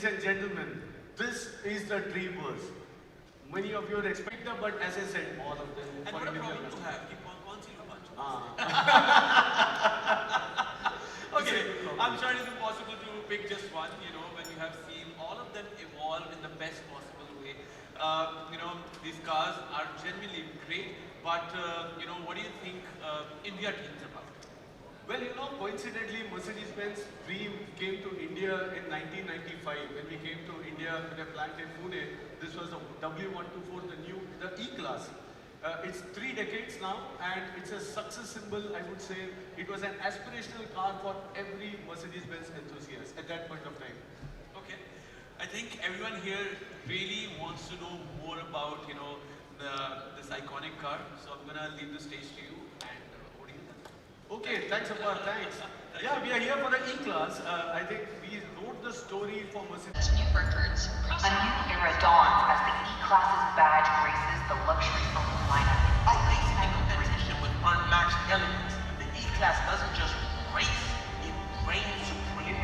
and gentlemen, this is the dream bus. Many of you are expecting, but as I said, all of them. And what a problem to have. Okay, I'm sure it's impossible to pick just one, when you have seen all of them evolve in the best possible way. These cars are genuinely great, but, what do you think India dreams about? Well, coincidentally, Mercedes-Benz dream came to India in 1995. When we came to India with a plant in Pune, this was the W124, the E-Class. It's 3 decades now, and it's a success symbol, I would say. It was an aspirational car for every Mercedes-Benz enthusiast at that point of time. Okay. I think everyone here really wants to know more about, this iconic car. So I'm gonna leave the stage to you, and what do you think? Okay, thanks Apar, thanks. Yeah, we are here for the E-Class. I think we wrote the story for Mercedes. New records. A new era dawns as the E-Class's badge graces the luxury saloon lineup. Amazing competition with unmatched elegance. The E-Class doesn't just race, it reigns supreme.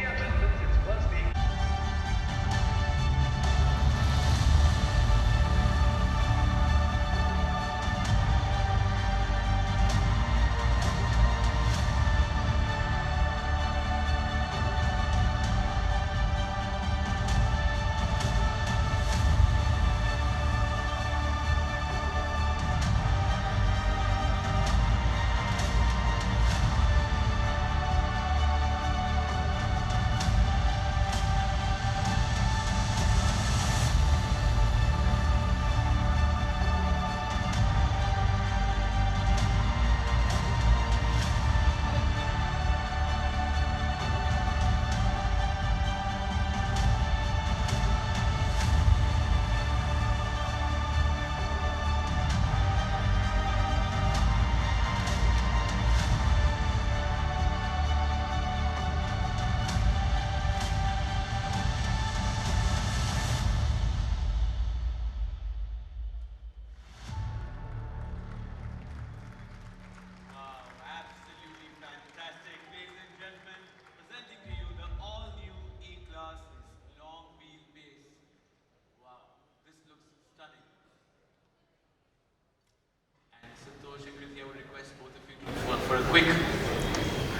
For a quick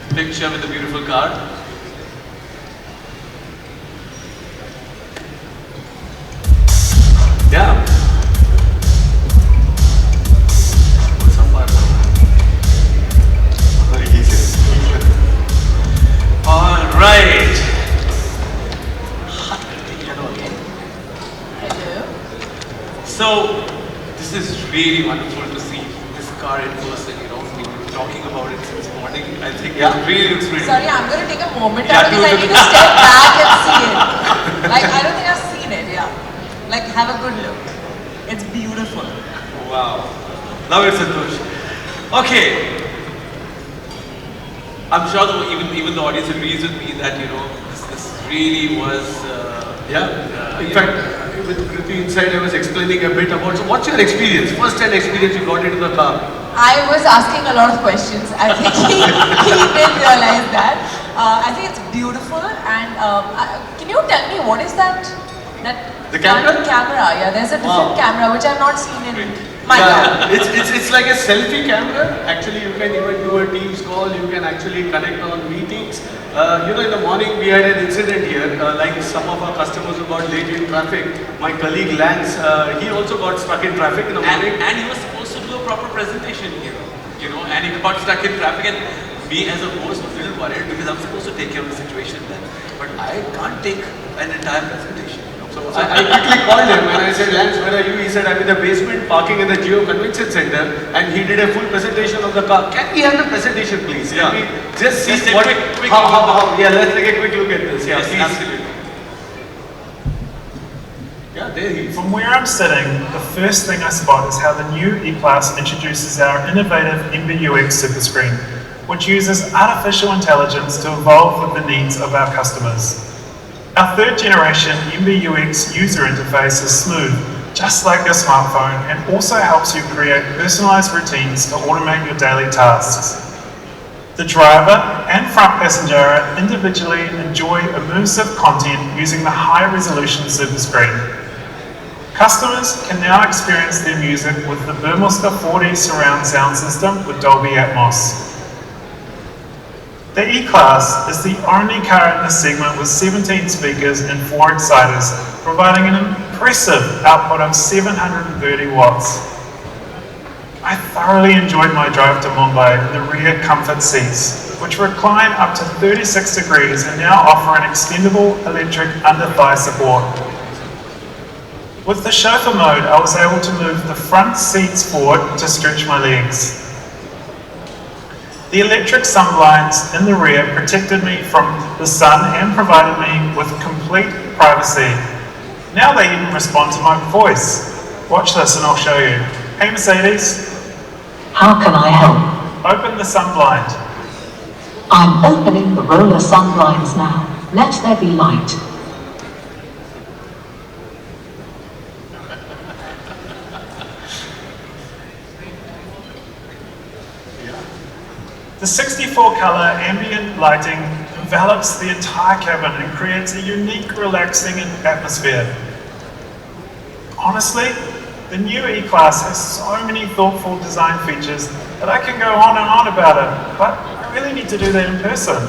picture with the beautiful car. Yeah. What's up, all right. Hello. So, this is really wonderful to see this car in person, talking about it since morning. I think it really looks pretty. Sorry, I'm going to take a moment out because I need to step back and see it. I don't think I've seen it, have a good look. It's beautiful. Wow. Love it, Santosh. Okay. I'm sure even the audience agrees with me that, this really was... In fact, with Kriti inside, I was explaining a bit about, so what's your experience? First-hand experience you got into the car? I was asking a lot of questions. I think he did realize that. I think it's beautiful, and can you tell me what is that? The camera? Camera, yeah. There's a different camera which I've not seen in my car. It's like a selfie camera. Actually, you can even do a Teams call. You can actually connect on meetings. In the morning we had an incident here. Like some of our customers who got late in traffic. My colleague Lance, he also got stuck in traffic in the morning. And he was supposed to do a proper presentation here, and he got stuck in traffic. And me as a host was a little worried because I'm supposed to take care of the situation then. But I can't take an entire presentation. So I quickly called him and I said, Lance, where are you? He said, I'm in the basement parking in the Geo Convention Center, and he did a full presentation of the car. Can we have the presentation, please? Yeah. Can we just see Let's what, take a quick yeah, let's take a quick look at this. Yeah, yes, please. absolutely. Yeah, there he is. From where I'm sitting, the first thing I spot is how the new E-Class introduces our innovative MBUX Super Screen, which uses artificial intelligence to evolve with the needs of our customers. Our third generation MBUX user interface is smooth, just like your smartphone, and also helps you create personalized routines to automate your daily tasks. The driver and front passenger individually enjoy immersive content using the high-resolution super screen. Customers can now experience their music with the Burmester 4D surround sound system with Dolby Atmos. The E-Class is the only car in this segment with 17 speakers and 4 exciters, providing an impressive output of 730 watts. I thoroughly enjoyed my drive to Mumbai in the rear comfort seats, which recline up to 36 degrees and now offer an extendable electric under-thigh support. With the chauffeur mode, I was able to move the front seats forward to stretch my legs. The electric sunblinds in the rear protected me from the sun and provided me with complete privacy. Now they even respond to my voice. Watch this and I'll show you. Hey Mercedes. How can I help? Open the sunblind. I'm opening the roller sunblinds now. Let there be light. The 64-color ambient lighting envelops the entire cabin and creates a unique, relaxing atmosphere. Honestly, the new E-Class has so many thoughtful design features that I can go on and on about it, but I really need to do that in person.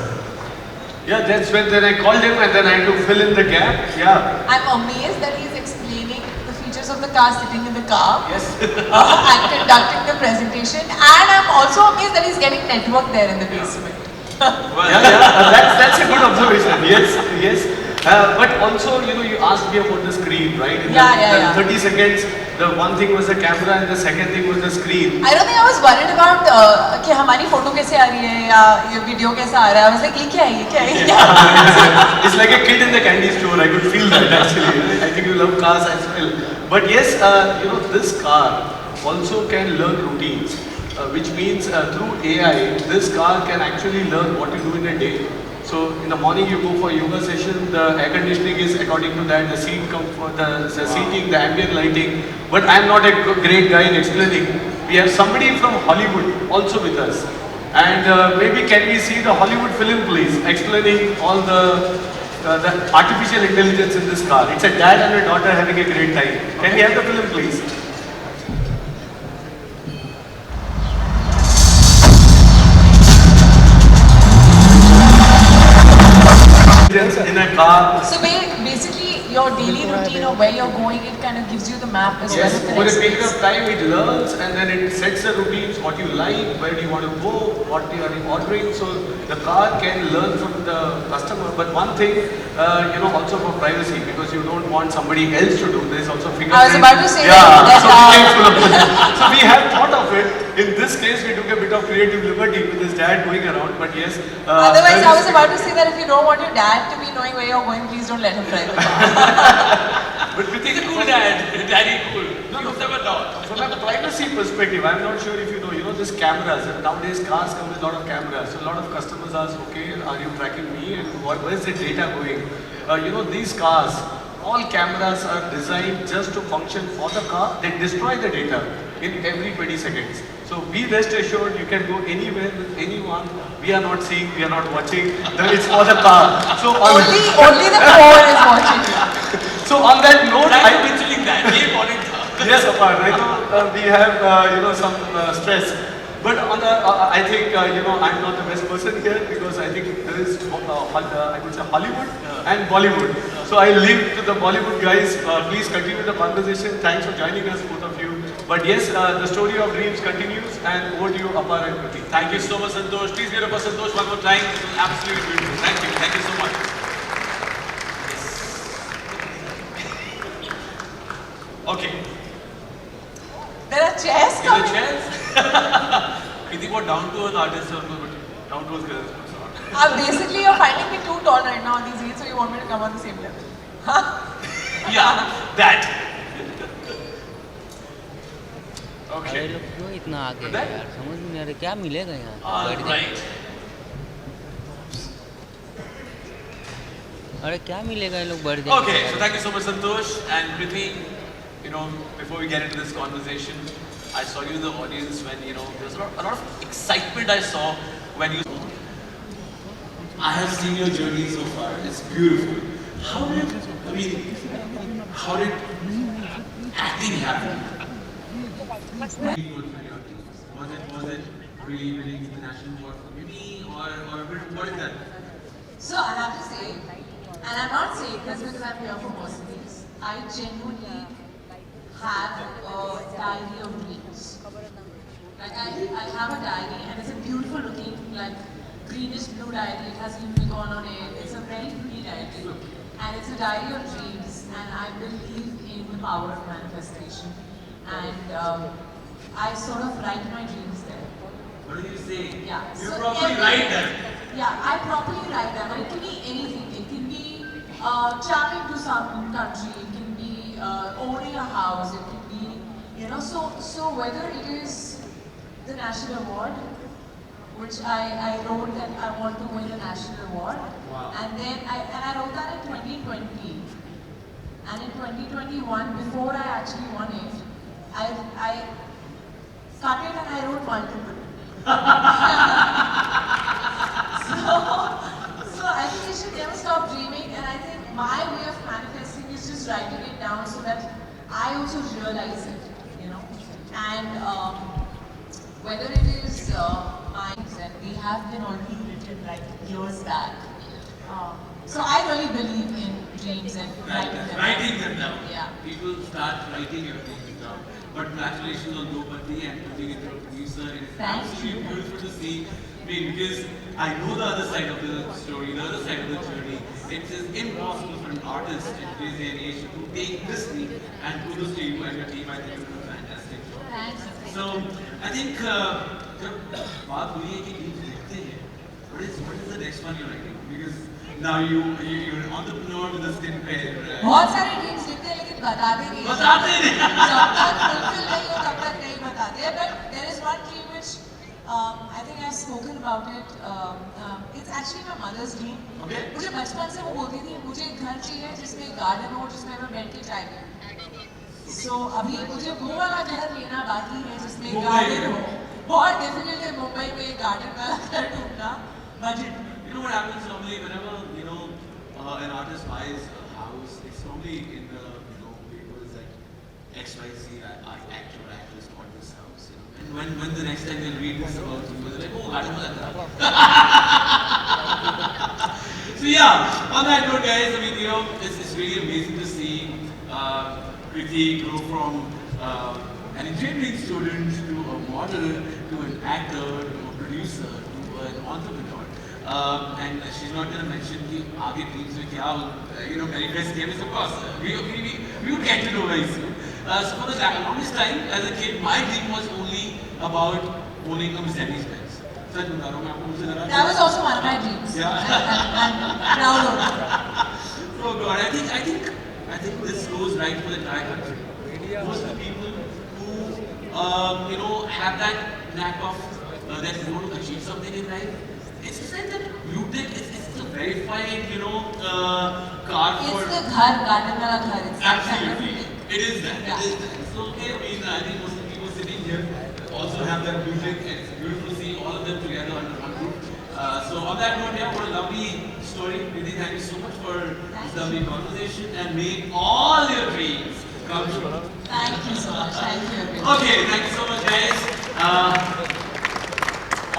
Yeah, that's when then I called him and then I had to fill in the gap. Yeah. I'm amazed that he's explaining the features of the car sitting in the car. Yes. And conducting the presentation. And I'm also amazed that he's getting network there in the basement. That's a good observation. Yes, yes. But also, you asked me about the screen, right? In the 30 seconds, the one thing was the camera and the second thing was the screen. I don't think I was worried about कि हमारी photo कैसे आ रही है या ये video कैसा आ रहा है. I was like, ये क्या है, ये क्या है, ये क्या है? It's like a kid in the candy store. I could feel that actually. I think you love cars as well. But yes, this car also can learn routines, which means through AI, this car can actually learn what you do in a day. So in the morning you go for a yoga session, the air conditioning is according to that, the seat comfort, the seating, the ambient lighting. But I'm not a great guy in explaining. We have somebody from Hollywood also with us. And maybe can we see the Hollywood film please, explaining all the artificial intelligence in this car. It's a dad and a daughter having a great time. Can we have the film please? In a car. So basically, your daily routine of where you're going, it kind of gives you the map as Yes, well. over a period of time it learns and then it sets the routines, what you like, where do you want to go, what you are ordering. So the car can learn from the customer. But one thing, also for privacy, because you don't want somebody else to do this, also fingerprint. I was about to say that. So we have thought of it. In this case, we took a bit of creative liberty with his dad going around. But yes. Otherwise, I was about to say that if you don't want your dad to be knowing where you're going, please don't let him drive the car. But Kriti, He's a cool dad. Daddy cool. You've never thought. From a privacy perspective, I'm not sure if you know these cameras. Nowadays, cars come with a lot of cameras. So a lot of customers ask, okay, are you tracking me and where is the data going? These cars, all cameras are designed just to function for the car. They destroy the data in every 20 seconds. So be rest assured, you can go anywhere with anyone. We are not seeing, we are not watching. It's for the car. So only the phone is watching. So on that note, I'm mentioning that. Yes, Apart. I know we have some stress, but on the I think I'm not the best person here because I think there is I would say Hollywood and Bollywood. So I leave to the Bollywood guys. Please continue the conversation. Thanks for joining us, both of you. But yes, the story of dreams continues, and over to you, Apar and Kriti. Thank you so much, Santosh. Please give up for Santosh one more time. It was absolutely beautiful. Thank you. Thank you so much. Okay. There are chairs There are coming. chairs. Kriti, what down to earth artist or down to earth girls? Basically, you're finding me too tall right now on these heels, so you want me to come on the same level. Yeah, that. अरे Okay. लोग क्यों इतना आगे That- है यार, समझ में नहीं आ रहा क्या मिलेगा यहाँ All बैठ के? right. अरे क्या मिलेगा ये लोग बढ़ जाएंगे Okay, यार। so thank you so much, Santosh. And Kriti, before we get into this conversation, I saw you in the audience when, there was a lot of excitement I saw when you I have seen your journey so far. It's beautiful. How did, I mean, how did acting happen? Was it really winning the national award for me, or what is that? So I have to say, and I'm not saying this because I'm here for Mercedes, I genuinely have a diary of dreams. Like I have a diary and it's a beautiful looking, like greenish blue diary. It hasn't even gone on air. It's a very pretty diary. And it's a diary of dreams, and I believe in the power of manifestation. And I sort of write my dreams there. What do you say? Yeah. You So properly write them. Yeah, I properly write them. And it can be anything. It can be traveling to some country. It can be owning a house. It can be, you know, so whether it is the national award, which I wrote that I want to win a national award. Wow. And then I wrote that in 2020. And in 2021, before I actually won it, I cut it and I wrote multiple. so I think you should never stop dreaming, and I think my way of manifesting is just writing it down so that I also realize it, you know. And whether it is minds, and they have been already written like years back. So I really believe in dreams and Writing them down. Yeah. People start writing your things down. But congratulations on Nobody and putting it through producer. It is Thank absolutely you. beautiful to see. I mean, because I know the other side of the story, the other side of the journey. It is impossible for an artist in today's day and age to take this leap, and kudos to you and your team. I think you do a fantastic job. Thanks. So I think जब बात हुई है कि dreams लिखते हैं, what is the next one you're writing? Because now you're an entrepreneur with a stint pen. बहुत सारे dreams लिखते हैं लेकिन बताते नहीं। बताते नहीं। जब तक फुलफिल नहीं हो तब तक नहीं बताते। But there is one dream which I think I've spoken about it. It's actually my mother's dream. Okay. मुझे बचपन से वो बोलती थी मुझे एक घर चाहिए जिसमें गार्डन हो जिसमें मैं बैठ के चाय पीऊँ। So अभी मुझे वो वाला घर लेना बाकी है जिसमें गार्डन हो। बहुत डिफिकल्ट है मुंबई में गार्डन वाला घर ढूंढना। Budget. You know what happens normally whenever an artist buys a house, it's normally in the papers like XYZ actor or actress bought this house. And when the next time they read this about you, they're like, oh, garden wala tha. So yeah, on that note, guys, I mean, it's really amazing to see Kriti grow from an engineering student to a model to an actor to a producer to an entrepreneur. And she's not going to mention कि आगे dreams में क्या manifest किया. Of course, we would get to know very soon. So for the longest time, as a kid, my dream was only about owning a Mercedes Benz. सच बता रहा हूँ मैं आपको मुझे लगा. That was also one of my dreams. Yeah. I'm proud of it. Oh God, I think this goes right for the entire country. Most of the people who have that knack of that you want to achieve something in life. It's just like that beauty. It's a verified car for. It's the ghar, garden wala ghar. It's Absolutely, it is that. Yeah. It is that. So okay, I mean, I think most of the people sitting here also have that music. It's beautiful to see all of them together under one roof. So on that note, yeah, what a lovely story. Kriti, thank you so much for this lovely conversation, and may all your dreams come true. Thank you so much. Thank you, everyone. Okay, thank you so much, guys.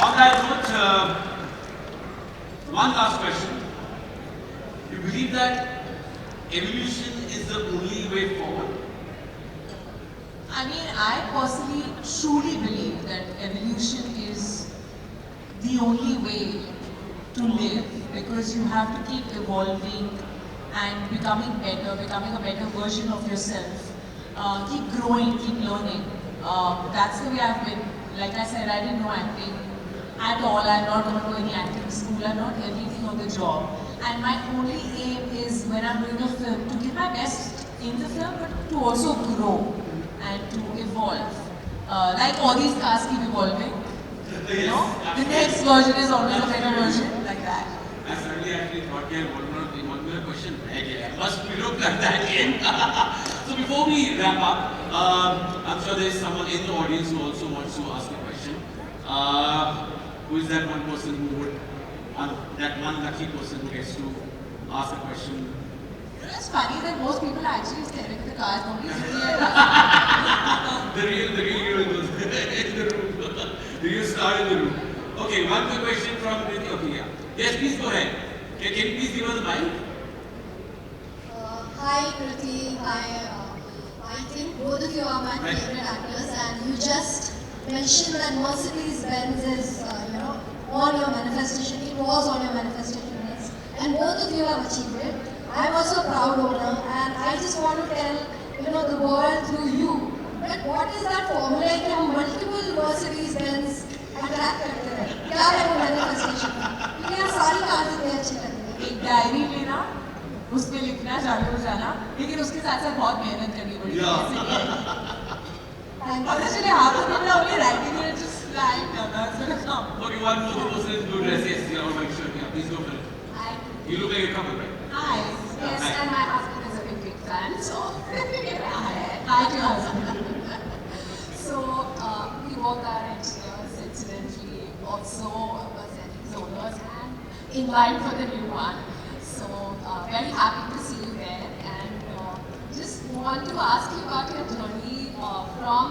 On that note, one last question. You believe that evolution is the only way forward? I mean, I personally truly believe that evolution is the only way to live, because you have to keep evolving and becoming better, becoming a better version of yourself. Keep growing, keep learning. That's the way I've been. Like I said, I didn't know acting at all. I'm not going to any acting school. I'm not everything on the job. And my only aim is when I'm doing a film to give my best in the film, but to also grow and to evolve. Like all these cars keep evolving. You know, the next version is always a better version, like that. I suddenly actually thought that one more question. Must we look like that again? So before we wrap up, I'm sure there's someone in the audience who also wants to ask a question. Who is that one person who would that one lucky person who gets to ask a question. It's funny that most people are actually staring at the cars. Nobody's looking at us. The real hero is in the room. The real star in the room. Okay, one quick question from Kriti. Okay, yeah. Yes, please go ahead. Can you please give us the mic? Hi Kriti, I think both of you are my favorite actors, and you just mentioned that Mercedes-Benz is, on your manifestation. It was on your manifestation list, and both of you have achieved it. I'm also a proud owner, and I just want to tell the world through you that what is that formula कि हम multiple Mercedes-Benz attract करते हैं? क्या है वो manifestation? क्योंकि यहाँ सारी cars इतनी अच्छी लगती हैं. एक डायरी लेना, उस पे लिखना चालू हो जाना, लेकिन उसके साथ साथ बहुत मेहनत करनी पड़ेगी. Honestly, half the people are only writing it, just write down. That's gonna come. Okay, one more person in blue dress. Yes, you know, make sure. Yeah, please go for it. You look like a couple, right? Hi. Yes, and my husband is a big fan, so hi to your husband. So we both are engineers, incidentally, also Mercedes owners, and in line for the new one. So very happy to see you there, and just want to ask you about your journey from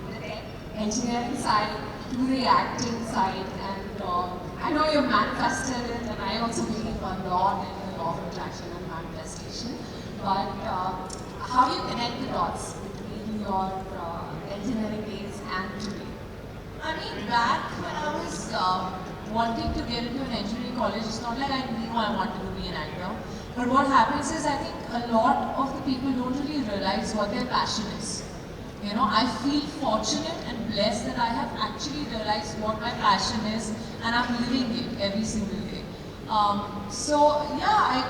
the engineering side to the acting side, and I know you've manifested it, and I also believe a lot in the law of attraction and manifestation. But how do you connect the dots between your engineering days and today? I mean, back when I was wanting to get into an engineering college, it's not like I knew I wanted to be an actor. But what happens is, I think a lot of the people don't really realize what their passion is. I feel fortunate and blessed that I have actually realized what my passion is, and I'm living it every single day. So yeah,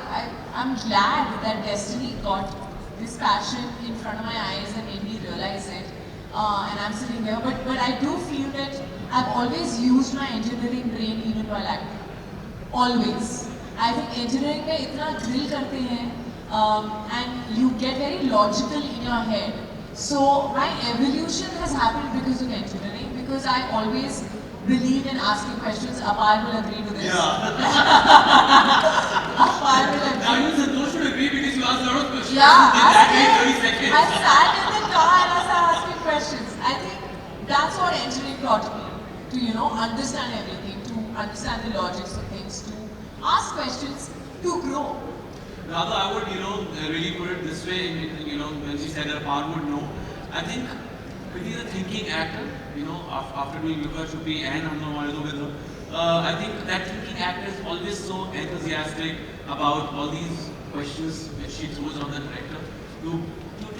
I'm glad that destiny got this passion in front of my eyes and made me realize it. And I'm sitting here, but I do feel that I've always used my engineering brain even while acting. Always. I think engineering में इतना drill करते हैं, and you get very logical in your head. So my evolution has happened because of engineering, because I always believe in asking questions. Apar will agree to this. Yeah. Apar will agree. Now you supposed to agree because you asked a lot of questions. Yeah, In that way, 30 seconds. I sat in the car and I started asking questions. I think that's what engineering taught me. To understand everything, to understand the logics of things, to ask questions, to grow. Rather, I would, really put it this way, when she said that Par would know. I think Kriti is a thinking actor, after doing Yuka Chupi and Hamna with her. I think that thinking actor is always so enthusiastic about all these questions which she throws on the director to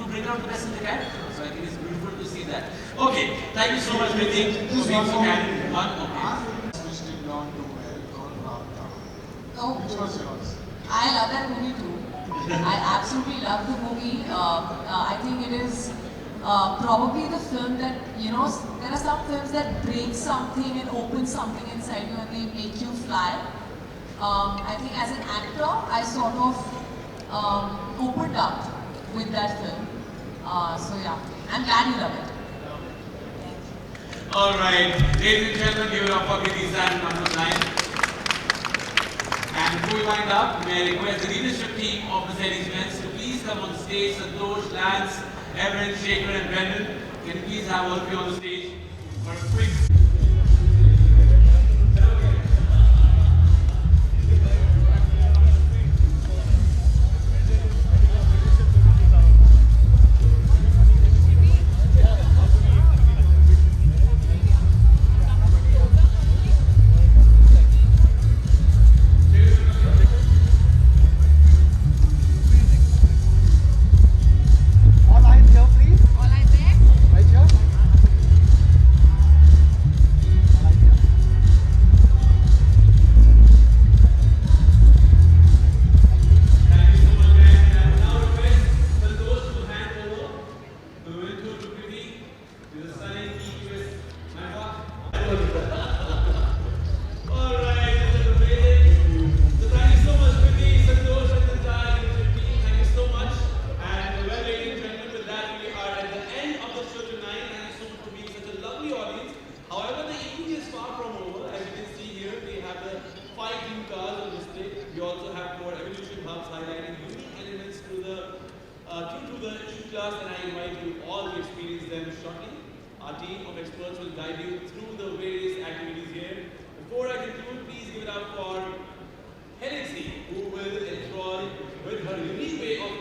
bring out the best in the character. So I think it's beautiful to see that. Okay, thank you so much, Kriti, for being so candid. One, okay. Which did not do well, called Ravana. Oh, Which was yours? I love that movie too. I absolutely love the movie. I think it is probably the film that, there are some films that break something and open something inside you and they make you fly. I think as an actor, I sort of opened up with that film. So yeah, I'm glad you love it. Alright, ladies and gentlemen, give it up for Kriti Sanon, number 9. And before we wind up, may I request the leadership team of Mercedes-Benz to please come on stage. Santosh, Lance, Evan, Shaker and Brendan. Can you please have all of you on the stage for a quick... our team of experts will guide you through the various activities here. Before I conclude, please give it up for Hennessy, who will enthrall with her unique way of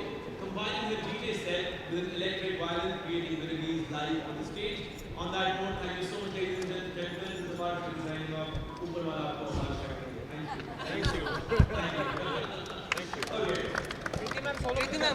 combining her DJ set with an electric violin, creating melodies live on the stage. On that note, thank you so much, ladies and gentlemen. This is the part of designing of Upar Wala Aapko Sath Shakti. Thank you. Thank you. Okay. Kriti ma'am, follow Kriti ma'am.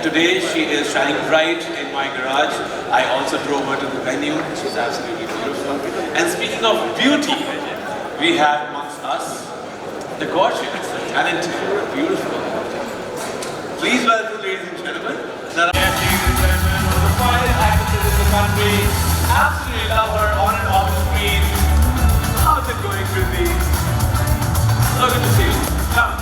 Today she is shining bright in my garage. I also drove her to the venue. She's absolutely beautiful. And speaking of beauty, we have amongst us the gorgeous, the talented, beautiful. Please welcome, ladies and gentlemen, one of the finest actresses in the country. Absolutely love her on and off the screen. How's it going, Kriti? So good to see you. Come.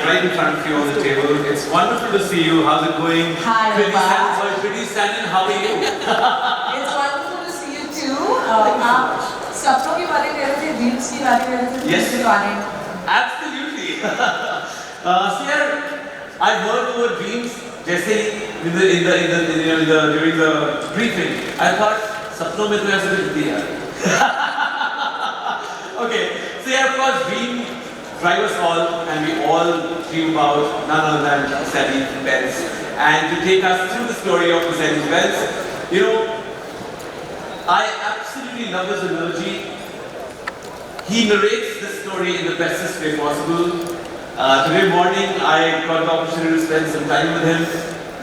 Right in front of you on the table. It's wonderful to see you. How's it going? Hi, Kriti Sanon, how are you? It's wonderful to see you too. आप सपनों की बातें कर रहे थे, dreams की बातें कर रहे थे. Yes, absolutely. So yeah, I heard the word dreams. जैसे during the briefing, I thought सपनों में तो ऐसे कुछ दिया. Okay, so yeah, of course, dream drive us all, and we all dream about none other than Benz. And to take us through the story of Benz, you know, I absolutely love his analogy. He narrates this story in the bestest way possible. Today morning, I got the opportunity to spend some time with him.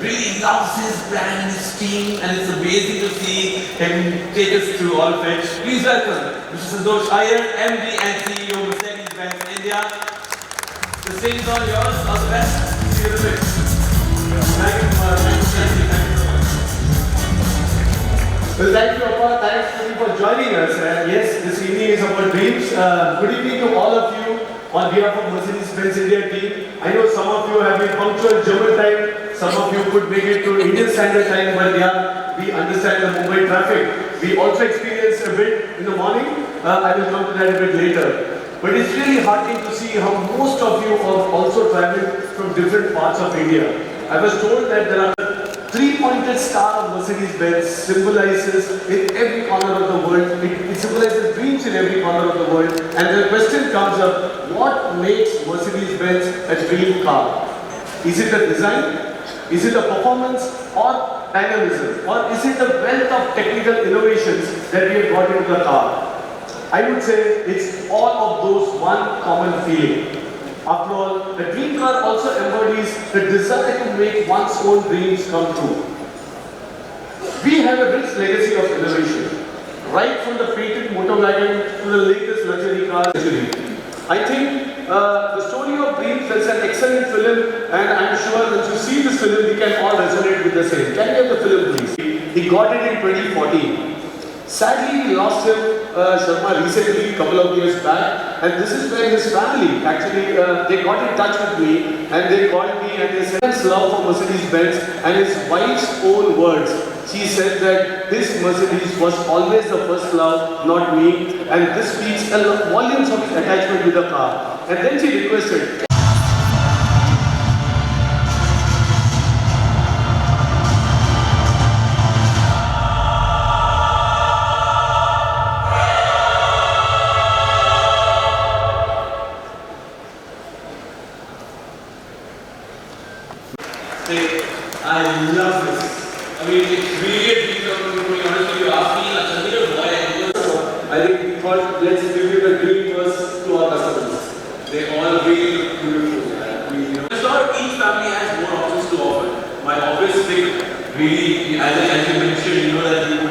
Really loves his brand and his team, and it's amazing to see him take us through all of it. Please welcome Mr. Santosh Iyer, MD and CEO of Benz India. The stage is all yours. All the best. See you in a bit. Thank you so much. Well, thank you, Appa. Thanks for joining us. Yes, this evening is about dreams. Good evening to all of you on behalf of Mercedes-Benz India team. I know some of you have been punctual German time. Some of you could make it to Indian Standard Time, but yeah, we understand the Mumbai traffic. We also experienced a bit in the morning. I will come to that a bit later. But it's really heartening to see how most of you have also traveled from different parts of India. I was told that there are three-pointed star of Mercedes-Benz symbolizes in every corner of the world. It symbolizes dreams in every corner of the world. And the question comes up, what makes Mercedes-Benz a dream car? Is it the design? Is it the performance or dynamism? Or is it the wealth of technical innovations that we have got into the car? I would say it's all of those one common feeling. After all, the dream car also embodies the desire to make one's own dreams come true. We have a rich legacy of innovation, right from the patent motor wagon to the latest luxury cars. I think the story of dreams is an excellent film, and I'm sure that you see this film, we can all resonate with the same. Can you have the film, please? He got it in 2014. Sadly, we lost him, Sharma, recently, a couple of years back, and this is where his family, actually, they got in touch with me, and they called me and they said his love for Mercedes-Benz, and his wife's own words. She said that his Mercedes was always the first love, not me, and this speaks volumes of his attachment with the car. And then she requested, I love this. I mean, it's really a dream come true. To be honest with you, ask me, I think we thought, let's give you the dream first to our customers. They all really look beautiful. I'm sure each family has more options to offer. My office thing really, as you mentioned, you know that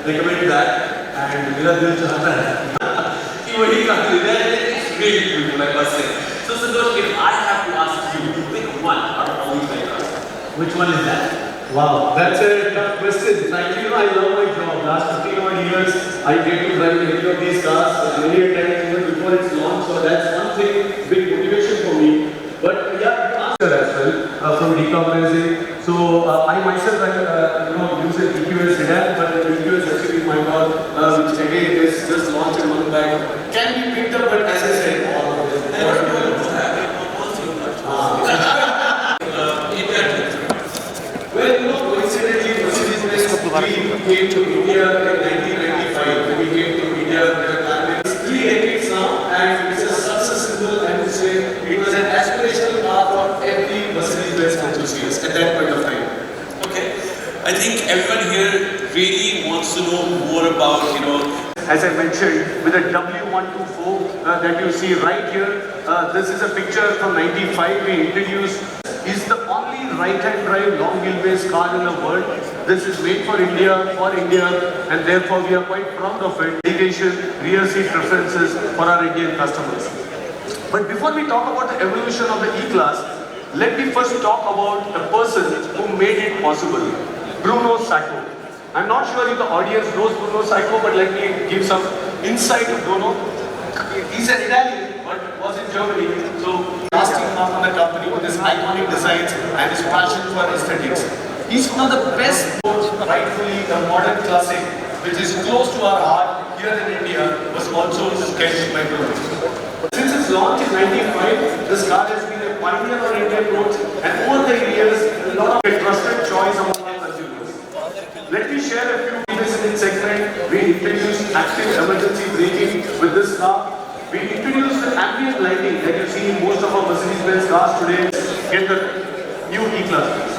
recommend that. And मेरा दिल चाहता है कि वही काम ले जाए. It's really beautiful, I must say. So Santosh, if I have to ask you to pick one out of all these cars, which one is that? Wow, that's a tough question. Frankly, I love my job. Last 15 odd years, I get to drive any of these cars many a time even before it's launched. So that's one thing, big motivation for me. But yeah, you answer as well from decarbonizing. So I myself, use an EQS sedan, but the EQS actually my car, which again is just launched a month back, can be picked up. But as I said, coincidentally, Mercedes-Benz came to India in 1995. When we came to India, it's 3 decades now, and it's a success symbol. I would say it was an aspirational car for every Mercedes-Benz enthusiast at that point of time. Okay, I think everyone here really wants to know more about, As I mentioned, with the W124 that you see right here, this is a picture from 95 we introduced. It's the only right-hand drive long wheelbase car in the world. This is made for India, and therefore we are quite proud of it. Navigation, rear seat preferences for our Indian customers. But before we talk about the evolution of the E-Class, let me first talk about the person who made it possible, Bruno Sacco. I'm not sure if the audience knows Bruno Sacco, but let me give some insight to Bruno. He's an Italian, but was in Germany, so lasting mark on the company with his iconic designs and his passion for aesthetics. He's one of the best, rightfully the modern classic, which is close to our heart here in India, was also sketched by Bruno. Since its launch in 95, this car has been a pioneer on Indian roads, and over the years, a lot of a trusted choice among our consumers. Let me share a few features in this segment. We introduced active emergency braking with this car. We introduced the ambient lighting that you see in most of our Mercedes-Benz cars today. Get the new E-Class.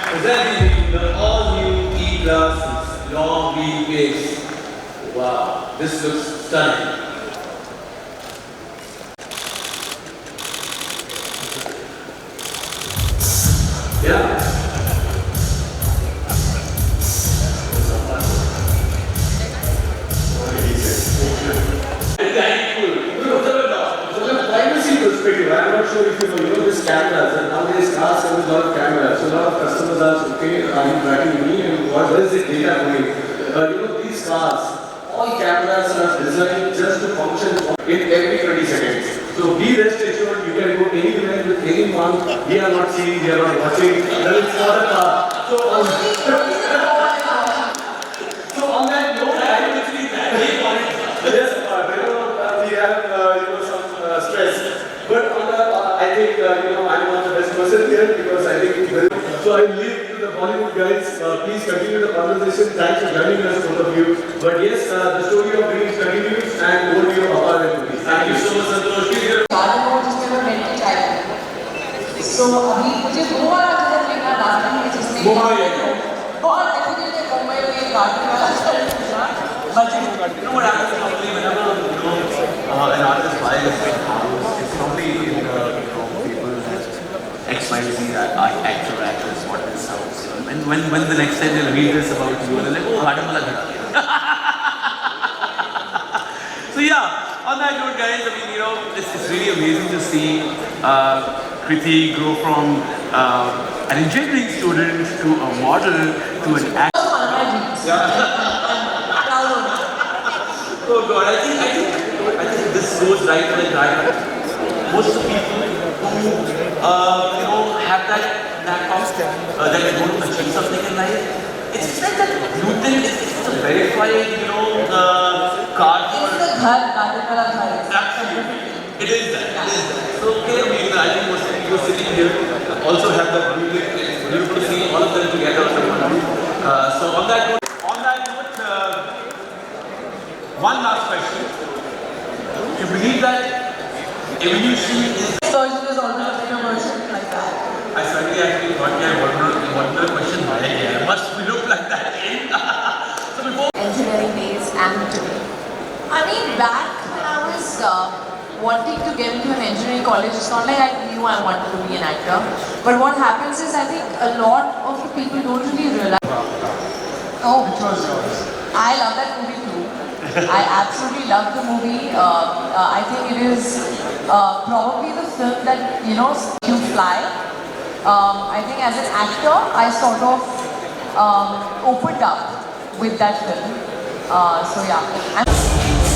Presenting the all-new E-Class long wheelbase. Wow, this looks stunning. Yeah. Perspective. I'm not sure if you know this cameras, and nowadays cars have a lot of cameras. So a lot of customers ask, okay, are you tracking me and where is the data going? These cars, all cameras are designed just to function in every 20 seconds. So be rest assured, you can go anywhere with anyone. We are not seeing, we are not watching. That is not a car. So on that note, I actually yes, we have some stress. But I think I'm not the best person here because I think so. I leave to the Bollywood guys. Please continue the conversation. Thanks for joining us, both of you. But yes, the story of dreams continues, and over to you, Papa and Ruby. Thank you so much, Santosh. जिसमें मैं rent चाहिए सो अभी मुझे दो बार आकर देखा last में जिसमें बहुत डेफिनेटली मुंबई में गाड़ी वाला budget You know what happens normally whenever an artist buys a house, it's probably in the people's XYZ actor, actress, what this house. And And when the next time they'll read this about you, they're like, oh, garden wala ghada. So yeah, on that note, guys, I mean, you know, it's really amazing to see Kriti grow from an engineering student to a model to an actor. Oh God, I think this goes right to the guy. Most of the people who you know have that of that they want to achieve something in life, it's like that you think it's a verified, you know, card for absolutely. It is that. It is that. So okay, I mean, I think most of the people sitting here also have that music. It's beautiful to see all of them together. So on that note, one last question. Do you believe that evolution is... Version is always a bigger version like that. I certainly actually thought what the question must we look like that? So before... Engineering days and today. I mean, back when I was wanting to get into an engineering college, it's not like I knew I wanted to be an actor. But what happens is, I think a lot of the people don't really realize... Oh, which was yours? I love that movie too. I absolutely love the movie. I think it is probably the film that, you know, you fly. I think as an actor, I sort of opened up with that film. So yeah.